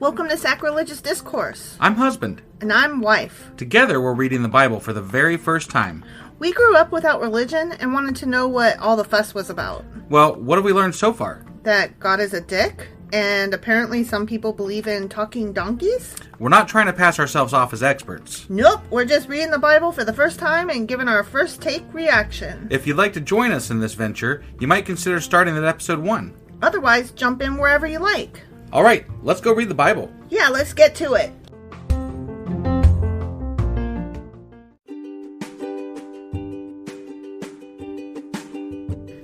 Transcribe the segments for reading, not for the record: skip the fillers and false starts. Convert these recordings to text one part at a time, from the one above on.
Welcome to Sacrilegious Discourse. I'm husband. And I'm wife. Together we're reading the Bible for the very first time. We grew up without religion and wanted to know what all the fuss was about. Well, what have we learned so far? That God is a dick, and apparently some people believe in talking donkeys? We're not trying to pass ourselves off as experts. Nope, we're just reading the Bible for the first time and giving our first take reaction. If you'd like to join us in this venture, you might consider starting at episode 1. Otherwise, jump in wherever you like. All right, let's go read the Bible. Yeah, let's get to it.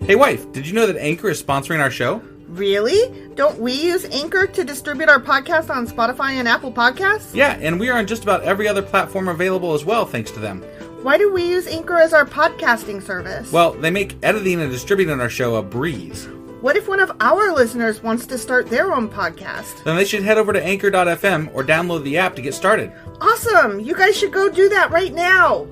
Hey wife, did you know that Anchor is sponsoring our show? Really? Don't we use Anchor to distribute our podcast on Spotify and Apple Podcasts? Yeah, and we are on just about every other platform available as well, thanks to them. Why do we use Anchor as our podcasting service? Well, they make editing and distributing our show a breeze. What if one of our listeners wants to start their own podcast? Then they should head over to anchor.fm or download the app to get started. Awesome! You guys should go do that right now!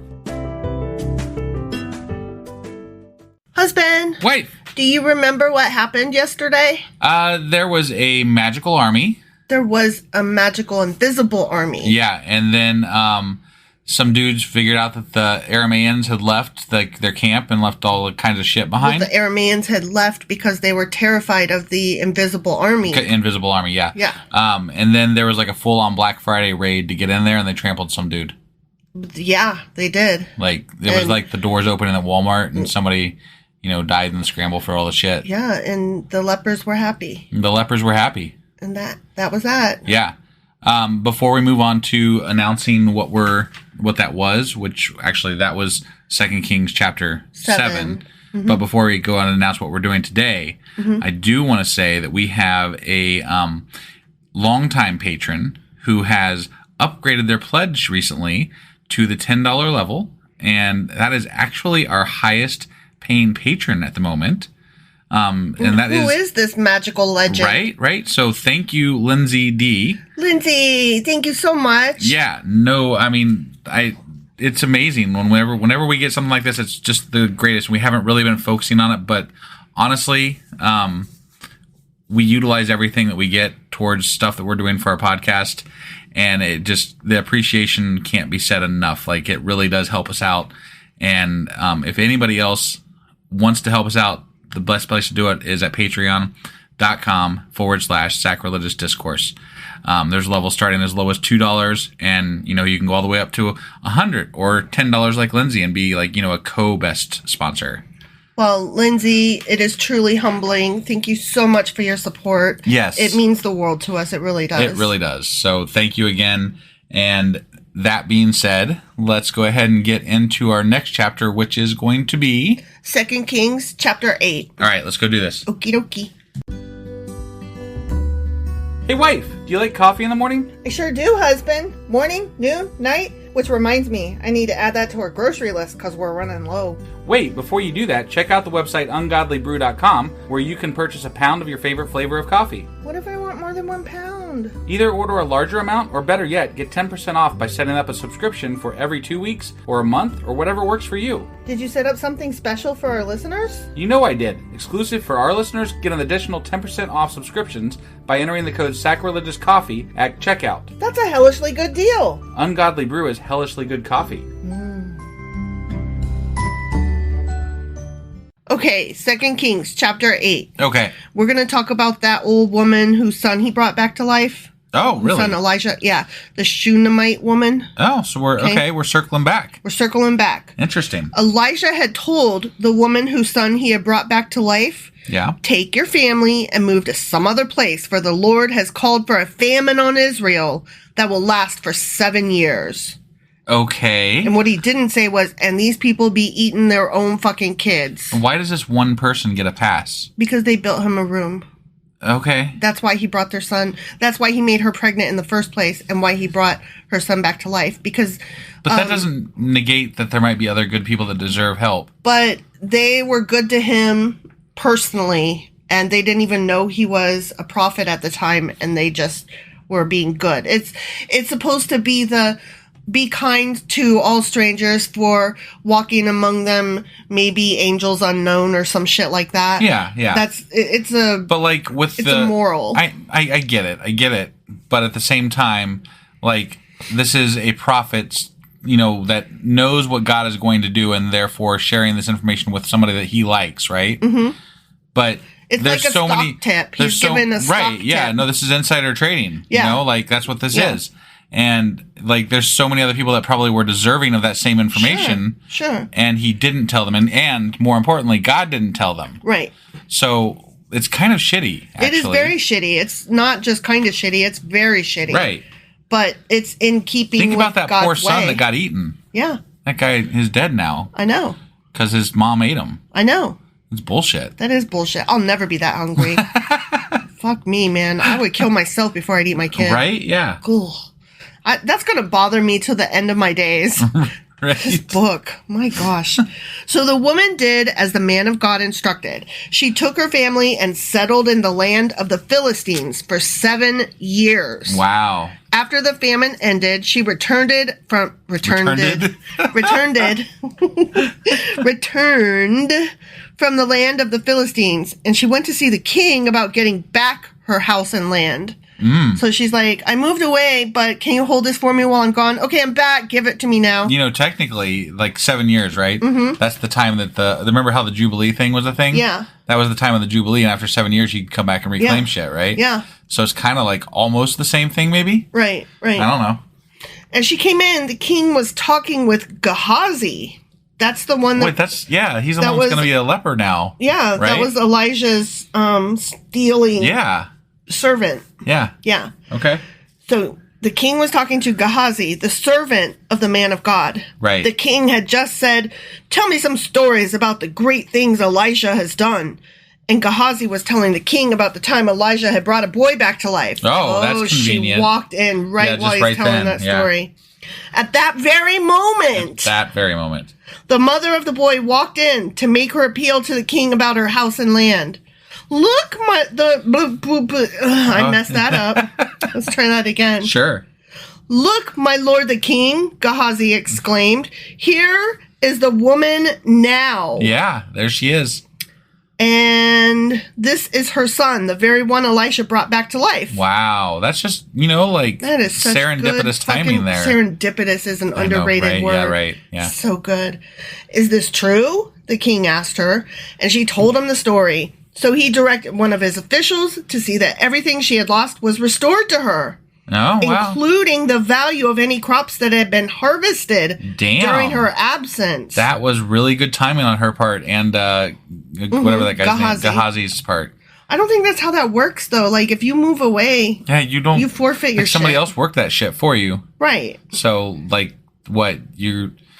Husband! Wife! Do you remember what happened yesterday? There was a magical army. There was a magical invisible army. Yeah, and then some dudes figured out that the Arameans had left their camp and left all the kinds of shit behind. Well, the Arameans had left because they were terrified of the invisible army. Invisible army, yeah. Yeah. And then there was like a full-on Black Friday raid to get in there, and they trampled some dude. Yeah, they did. Like, it was like the doors opening at Walmart, and somebody, died in the scramble for all the shit. Yeah, and the lepers were happy. The lepers were happy. And that was that. Yeah. Before we move on to announcing what that was, which actually that was 2 Kings chapter 7. Mm-hmm. But before we go on and announce what we're doing today, I do want to say that we have a longtime patron who has upgraded their pledge recently to the $10 level, and that is actually our highest paying patron at the moment. And that Who is this magical legend? Right. So thank you, Lindsay D. Lindsay, thank you so much. Yeah, no, I mean, it's amazing. Whenever we get something like this, it's just the greatest. We haven't really been focusing on it, but honestly, we utilize everything that we get towards stuff that we're doing for our podcast, and the appreciation can't be said enough. Like, it really does help us out. And if anybody else wants to help us out, the best place to do it is at patreon.com/sacrilegious discourse. There's levels starting as low as $2, and you can go all the way up to $100 or $10 like Lindsay and be like a co-best sponsor. Well, Lindsay, it is truly humbling. Thank you so much for your support. Yes, it means the world to us. It really does. It really does. So thank you again. And that being said, let's go ahead and get into our next chapter, which is going to be 2 Kings chapter 8. All right, let's go do this. Okie dokie. Hey wife, do you like coffee in the morning? I sure do, husband. Morning, noon, night. Which reminds me, I need to add that to our grocery list because we're running low. Wait, before you do that, check out the website ungodlybrew.com where you can purchase a pound of your favorite flavor of coffee. What if I want more than 1 pound? Either order a larger amount, or better yet, get 10% off by setting up a subscription for every 2 weeks or a month or whatever works for you. Did you set up something special for our listeners? You know I did. Exclusive for our listeners, get an additional 10% off subscriptions by entering the code SACRILEGIOUSCOFFEE at checkout. That's a hellishly good deal. Ungodly Brew is hellishly good coffee. Okay, 2 Kings chapter 8. Okay. We're going to talk about that old woman whose son he brought back to life. Oh, really? Son Elisha. Yeah, the Shunamite woman. Oh, so we're circling back. We're circling back. Interesting. Elisha had told the woman whose son he had brought back to life, take your family and move to some other place, for the Lord has called for a famine on Israel that will last for 7 years. Okay. And what he didn't say was, and these people be eating their own fucking kids. Why does this one person get a pass? Because they built him a room. Okay. That's why he brought their son. That's why he made her pregnant in the first place, and why he brought her son back to life. Because, but that doesn't negate that there might be other good people that deserve help. But they were good to him personally, and they didn't even know he was a prophet at the time, and they just were being good. It's supposed to be be kind to all strangers, for walking among them maybe angels unknown or some shit like that. Yeah. It's a but like with it's a moral. I get it. but at the same time, like, this is a prophet, you know, that knows what God is going to do and therefore sharing this information with somebody that he likes, right? Mm-hmm. But it's there's like a so stock many tip. He's given a stock right, yeah, tip. no, this is insider trading. Yeah. You know, like that's what this is. And like there's so many other people that probably were deserving of that same information. Sure. And he didn't tell them, and more importantly, God didn't tell them. Right. So it's kind of shitty, actually. It is very shitty. It's not just kind of shitty, it's very shitty. Right. But it's in keeping with Think about that God's poor son way. that got eaten. Yeah. That guy is dead now I know. because his mom ate him. I know. It's bullshit. That is bullshit. I'll never be that hungry. Fuck me, man. I would kill myself before I'd eat my kid. Right? Yeah. Ugh. That's going to bother me till the end of my days. This Right. book. My gosh. So the woman did as the man of God instructed. She took her family and settled in the land of the Philistines for 7 years. Wow. After the famine ended, she returned from the land of the Philistines, and she went to see the king about getting back her house and land. So she's like, I moved away, but can you hold this for me while I'm gone? Okay, I'm back. Give it to me now. You know, technically, like 7 years, right? Mm-hmm. That's the time that remember how the Jubilee thing was a thing? Yeah. That was the time of the Jubilee, and after 7 years, you could come back and reclaim shit, right? Yeah. So it's kind of like almost the same thing, maybe? Right. I don't know. As she came in, the king was talking with Gehazi. That's the one that... Wait, he's the one that's going to be a leper now. Yeah, right? that was Elijah's stealing servant. Yeah. Yeah. Okay. So the king was talking to Gehazi, the servant of the man of God. Right. The king had just said, tell me some stories about the great things Elisha has done. And Gehazi was telling the king about the time Elijah had brought a boy back to life. Oh, that's convenient. She walked in while he's right telling then. that story. At that very moment, the mother of the boy walked in to make her appeal to the king about her house and land. Look, I messed that up. Let's try that again. Sure. Look, my lord the king, Gehazi exclaimed. Here is the woman now. Yeah, there she is. And this is her son, the very one Elisha brought back to life. Wow. That's just, like that is such serendipitous timing there. Serendipitous is an underrated word. Yeah, right. Yeah. So good. Is this true? The king asked her. And she told him the story. So he directed one of his officials to see that everything she had lost was restored to her. Oh, wow. Including the value of any crops that had been harvested during her absence. That was really good timing on her part and whatever that guy's name, Gehazi's part. I don't think that's how that works, though. Like, if you move away, you forfeit your shit. Somebody else worked that shit for you. Right. So, like, what?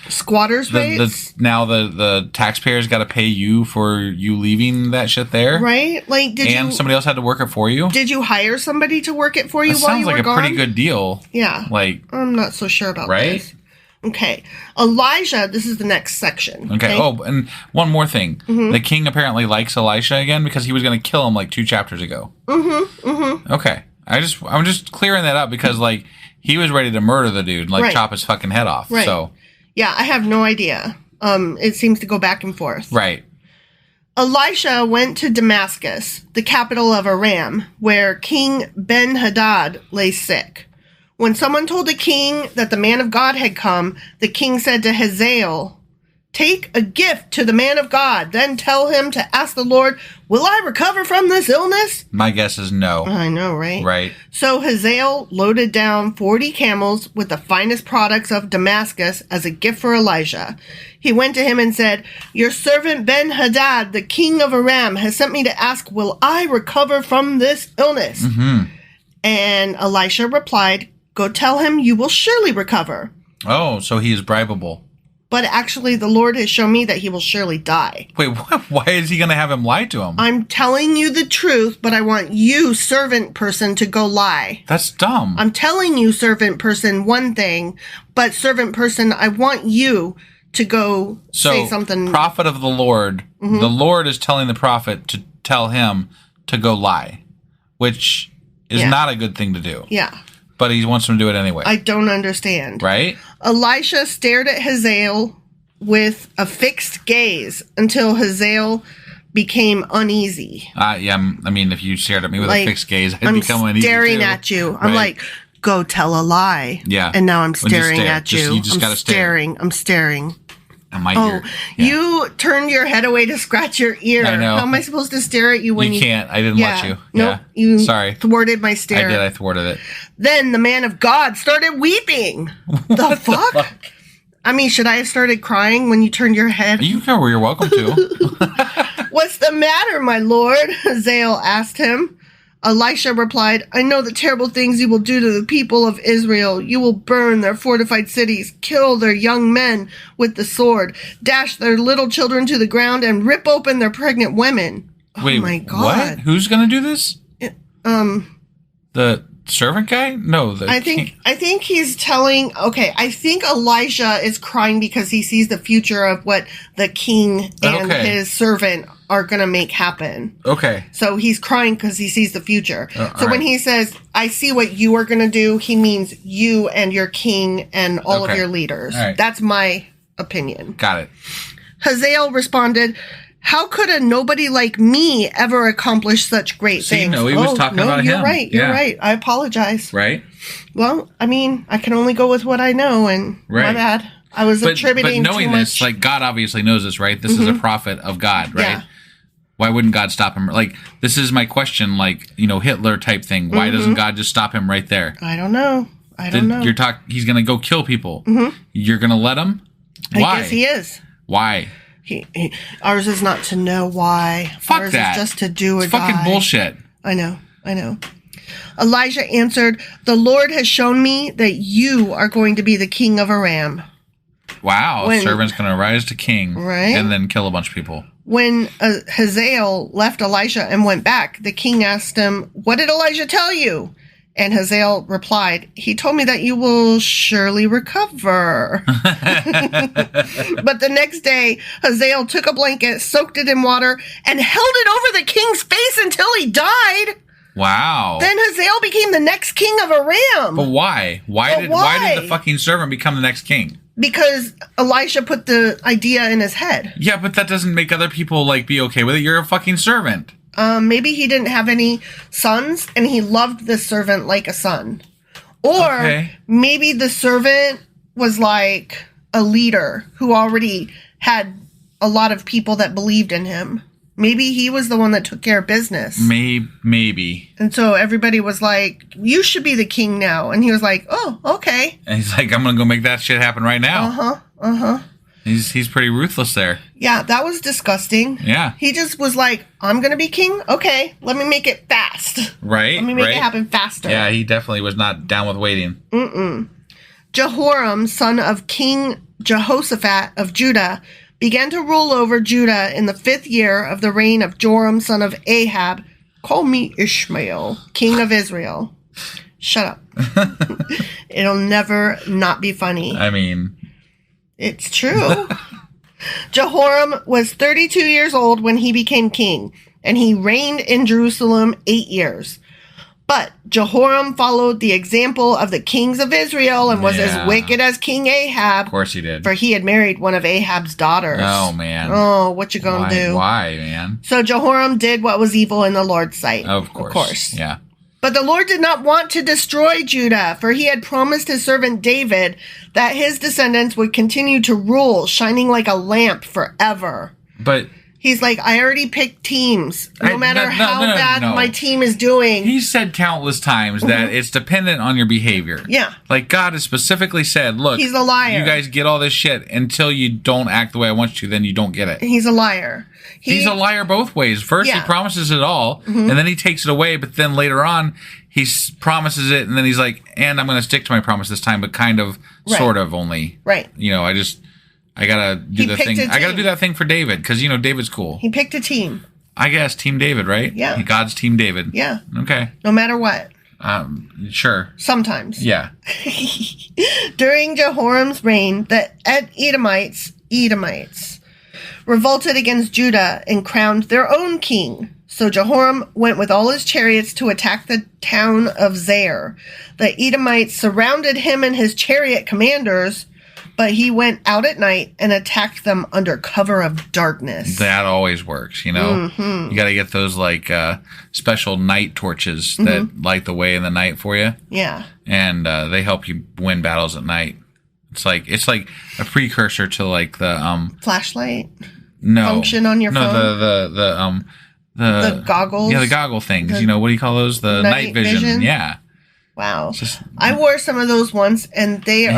Squatters' rates? Now the taxpayers got to pay you for you leaving that shit there? Right? Like, somebody else had to work it for you? Did you hire somebody to work it for you while you were gone? Sounds like a pretty good deal. Yeah. Like, I'm not so sure about this. Okay. Elijah, this is the next section. Okay. Oh, and one more thing. Mm-hmm. The king apparently likes Elisha again because he was going to kill him like 2 chapters ago. Mm-hmm. Mm-hmm. Okay. I'm just clearing that up because, like, he was ready to murder the dude, chop his fucking head off. Right. So... Yeah, I have no idea. It seems to go back and forth. Right. Elisha went to Damascus, the capital of Aram, where King Ben-Hadad lay sick. When someone told the king that the man of God had come, the king said to Hazael, take a gift to the man of God, then tell him to ask the Lord, will I recover from this illness? My guess is no. I know, right? Right. So Hazael loaded down 40 camels with the finest products of Damascus as a gift for Elijah. He went to him and said, your servant Ben-Hadad, the king of Aram, has sent me to ask, will I recover from this illness? Mm-hmm. And Elisha replied, go tell him you will surely recover. Oh, so he is bribable. But actually, the Lord has shown me that he will surely die. Wait, why is he going to have him lie to him? I'm telling you the truth, but I want you, servant person, to go lie. That's dumb. I'm telling you, servant person, one thing, but servant person, I want you to go say something. Prophet of the Lord, mm-hmm. The Lord is telling the prophet to tell him to go lie, which is not a good thing to do. Yeah. But he wants him to do it anyway. I don't understand. Right? Elisha stared at Hazael with a fixed gaze until Hazael became uneasy. Yeah, I mean, if you stared at me with Like, a fixed gaze, I'd I'm become uneasy staring too. at you. I'm Right? like, go tell a lie. Yeah. And now I'm When you staring stare, at just- you. you just I'm gotta stare. staring. I'm staring. And my Oh, ear. Yeah. you turned your head away to scratch your ear. I know. How am I supposed to stare at you when You can't. I didn't let you. Nope. Yeah. You Sorry. thwarted my stare. I did. I thwarted it. Then the man of God started weeping. The fuck? I mean, should I have started crying when you turned your head? You can, you're welcome to. What's the matter, my lord? Hazael asked him. Elisha replied, I know the terrible things you will do to the people of Israel. You will burn their fortified cities, kill their young men with the sword, dash their little children to the ground, and rip open their pregnant women. Wait, oh my God. What? Who's going to do this? The servant guy? No, I think he's telling, I think Elisha is crying because he sees the future of what the king and his servant are going to make happen. Okay. So he's crying because he sees the future. So when right. he says, I see what you are going to do, he means you and your king and all of your leaders. All right. That's my opinion. Got it. Hazael responded, how could a nobody like me ever accomplish such great things? No, he was talking about him. You're right. You're right. I apologize. Right? Well, I mean, I can only go with what I know, and my bad. I was attributing but knowing too this, much. like, God obviously knows this, right? This is a prophet of God, right? Yeah. Why wouldn't God stop him? Like, this is my question, like, Hitler type thing. Why doesn't God just stop him right there? I don't know. I don't know. He's going to go kill people. You're going to let him? Why? I guess he is. Why? Ours is not to know why. Fuck ours that. is just to do it. It's fucking bullshit. I know. Elijah answered, the Lord has shown me that you are going to be the king of Aram. Wow. A servant's going to rise to king. Right? And then kill a bunch of people. When Hazael left Elisha and went back, the king asked him, what did Elijah tell you? And Hazael replied, he told me that you will surely recover. But the next day, Hazael took a blanket, soaked it in water, and held it over the king's face until he died. Wow. Then Hazael became the next king of Aram. But why? Why did the fucking servant become the next king? Because Elisha put the idea in his head. Yeah, but that doesn't make other people, be okay with it. You're a fucking servant. Maybe he didn't have any sons, and he loved the servant like a son. Or maybe the servant was like a leader who already had a lot of people that believed in him. Maybe he was the one that took care of business. Maybe. And so everybody was like, you should be the king now. And he was like, oh, okay. And he's like, I'm going to go make that shit happen right now. He's pretty ruthless there. Yeah, that was disgusting. Yeah. He just was like, I'm going to be king? Okay, let me make it fast. Right. Let me make it happen faster. Yeah, he definitely was not down with waiting. Jehoram, son of King Jehoshaphat of Judah, began to rule over Judah in the 5th year of the reign of Joram, son of Ahab. Call me Ishmael, king of Israel. Shut up. It'll never not be funny. I mean... It's true. Jehoram was 32 years old when he became king, and he reigned in Jerusalem 8 years. But Jehoram followed the example of the kings of Israel and was as wicked as King Ahab. Of course he did. For he had married one of Ahab's daughters. Oh, man. Oh, what you gonna do? Why, man? So Jehoram did what was evil in the Lord's sight. Of course. Yeah. But the Lord did not want to destroy Judah, for he had promised his servant David that his descendants would continue to rule, shining like a lamp forever. But... He's like, I already picked teams. No matter how bad my team is doing. He said countless times that it's dependent on your behavior. Yeah. Like, God has specifically said, look, he's a liar. You guys get all this shit until you don't act the way I want you to, then you don't get it. He's a liar. He's a liar both ways. First, he promises it all, and then he takes it away, but then later on, he promises it, and then he's like, and I'm going to stick to my promise this time, but kind of, sort of only. Right. I gotta do the thing. I gotta do that thing for David because David's cool. He picked a team. I guess Team David, right? Yeah. God's Team David. Yeah. Okay. No matter what. Sure. Sometimes. Yeah. During Jehoram's reign, the Edomites revolted against Judah and crowned their own king. So Jehoram went with all his chariots to attack the town of Zair. The Edomites surrounded him and his chariot commanders, But he went out at night and attacked them under cover of darkness. That always works, you know? Mm-hmm. You got to get those, like, special night torches that light the way in the night for you. Yeah. And they help you win battles at night. It's like a precursor to, like, the... flashlight? No. Function on your phone? No, the goggles? Yeah, the goggle things. What do you call those? The night vision. Yeah. Wow. I wore some of those once, and they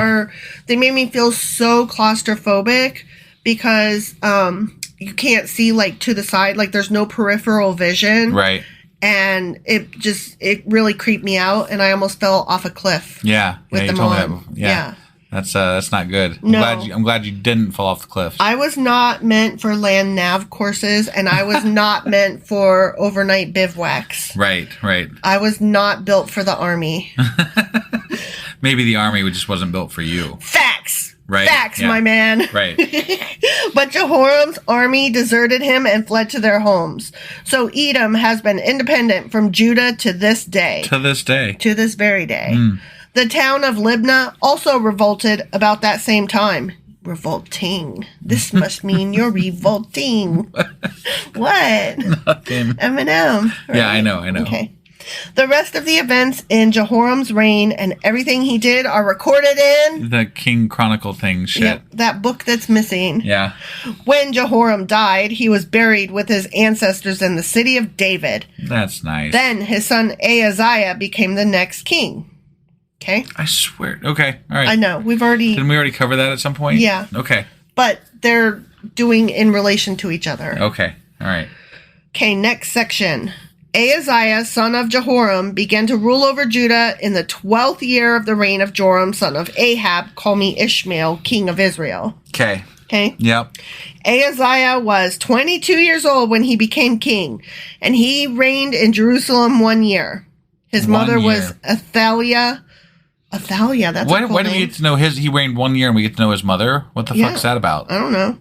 made me feel so claustrophobic because you can't see, like, to the side. Like, there's no peripheral vision. Right. And it really creeped me out, and I almost fell off a cliff. Yeah. With them on. Yeah. That's not good. No. I'm glad you didn't fall off the cliff. I was not meant for land nav courses, and I was not meant for overnight bivouacs. Right. I was not built for the army. Maybe the army just wasn't built for you. Facts. Right. Facts, yeah. my man. Right. But Jehoram's army deserted him and fled to their homes. So Edom has been independent from Judah to this day. To this very day. The town of Libnah also revolted about that same time. Revolting. This must mean you're revolting. What? Nothing. Eminem. Right? Yeah, I know. Okay. The rest of the events in Jehoram's reign and everything he did are recorded in... the King Chronicle thing shit. Yeah, that book that's missing. Yeah. When Jehoram died, he was buried with his ancestors in the city of David. That's nice. Then his son Ahaziah became the next king. Okay? I swear. Okay, all right. I know. Didn't we already cover that at some point? Yeah. Okay. But they're doing in relation to each other. Okay, all right. Okay, next section. Ahaziah, son of Jehoram, began to rule over Judah in the 12th year of the reign of Joram, son of Ahab, call me Ishmael, king of Israel. Okay. Okay? Yep. Ahaziah was 22 years old when he became king, and he reigned in Jerusalem 1 year. His mother was Athaliah. Athaliah, that's a cool Why do we name. get to know he reigned 1 year and we get to know his mother? What the fuck's that about? I don't know.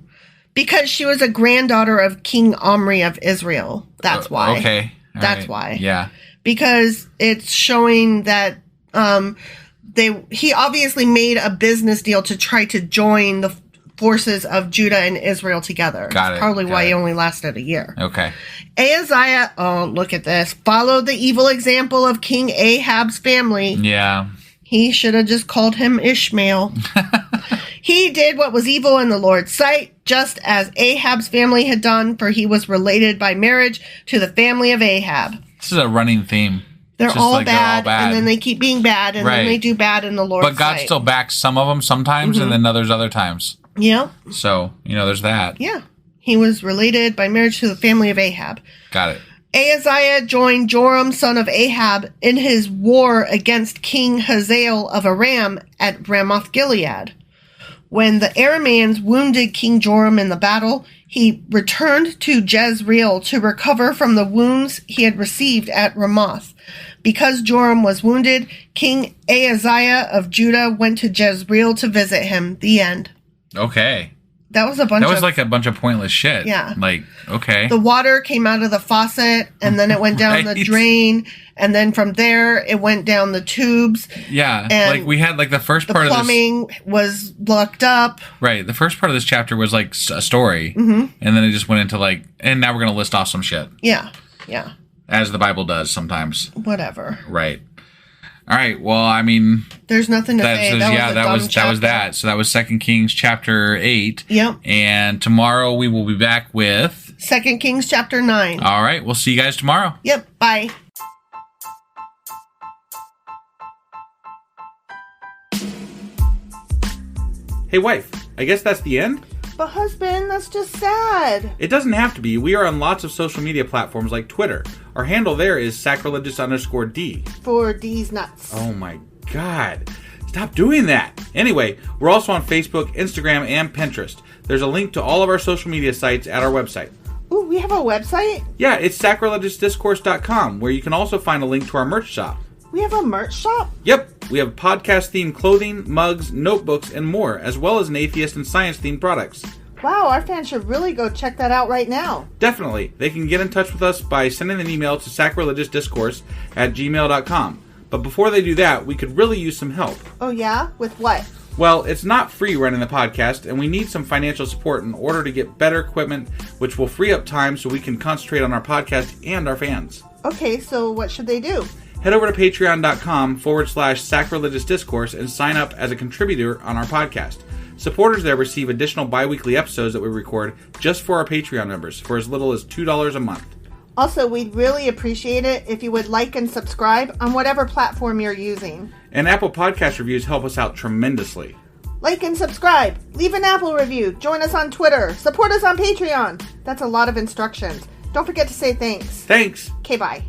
Because she was a granddaughter of King Omri of Israel. That's why. Okay. That's why. Yeah. Because it's showing that he obviously made a business deal to try to join the forces of Judah and Israel together. Got it. That's probably why he only lasted a year. Okay. Ahaziah, oh, look at this, followed the evil example of King Ahab's family. Yeah. He should have just called him Ishmael. He did what was evil in the Lord's sight, just as Ahab's family had done, for he was related by marriage to the family of Ahab. This is a running theme. They're all bad, and then they keep being bad, and then they do bad in the Lord's sight. But God still backs some of them sometimes, and then others other times. Yeah. So, there's that. Yeah. He was related by marriage to the family of Ahab. Got it. Ahaziah joined Joram, son of Ahab, in his war against King Hazael of Aram at Ramoth Gilead. When the Arameans wounded King Joram in the battle, he returned to Jezreel to recover from the wounds he had received at Ramoth. Because Joram was wounded, King Ahaziah of Judah went to Jezreel to visit him. The end. Okay. That was a bunch of pointless shit. Yeah. Like, okay. The water came out of the faucet, and then it went down the drain, and then from there, it went down the tubes. Yeah. And like, we had, like, the first part of this... The plumbing was locked up. Right. The first part of this chapter was, like, a story. Mm-hmm. And then it just went into, like... And now we're going to list off some shit. Yeah. Yeah. As the Bible does sometimes. Whatever. Right. All right. Well, I mean... There's nothing to say. That was that. So that was 2 Kings chapter 8. Yep. And tomorrow we will be back with... 2 Kings chapter 9. All right. We'll see you guys tomorrow. Yep. Bye. Hey, wife. I guess that's the end? But husband, that's just sad. It doesn't have to be. We are on lots of social media platforms like Twitter. Our handle there is sacrilegious_D. For D's nuts. Oh my god. Stop doing that. Anyway, we're also on Facebook, Instagram, and Pinterest. There's a link to all of our social media sites at our website. Ooh, we have a website? Yeah, it's sacrilegiousdiscourse.com, where you can also find a link to our merch shop. We have a merch shop? Yep, we have podcast-themed clothing, mugs, notebooks, and more, as well as an atheist and science-themed products. Wow, our fans should really go check that out right now. Definitely. They can get in touch with us by sending an email to sacrilegiousdiscourse@gmail.com. But before they do that, we could really use some help. Oh yeah? With what? Well, it's not free running the podcast, and we need some financial support in order to get better equipment, which will free up time so we can concentrate on our podcast and our fans. Okay, so what should they do? Head over to patreon.com/sacrilegious discourse and sign up as a contributor on our podcast. Supporters there receive additional bi-weekly episodes that we record just for our Patreon members for as little as $2 a month. Also, we'd really appreciate it if you would like and subscribe on whatever platform you're using. And Apple Podcast reviews help us out tremendously. Like and subscribe. Leave an Apple review. Join us on Twitter. Support us on Patreon. That's a lot of instructions. Don't forget to say thanks. Thanks. Okay, bye.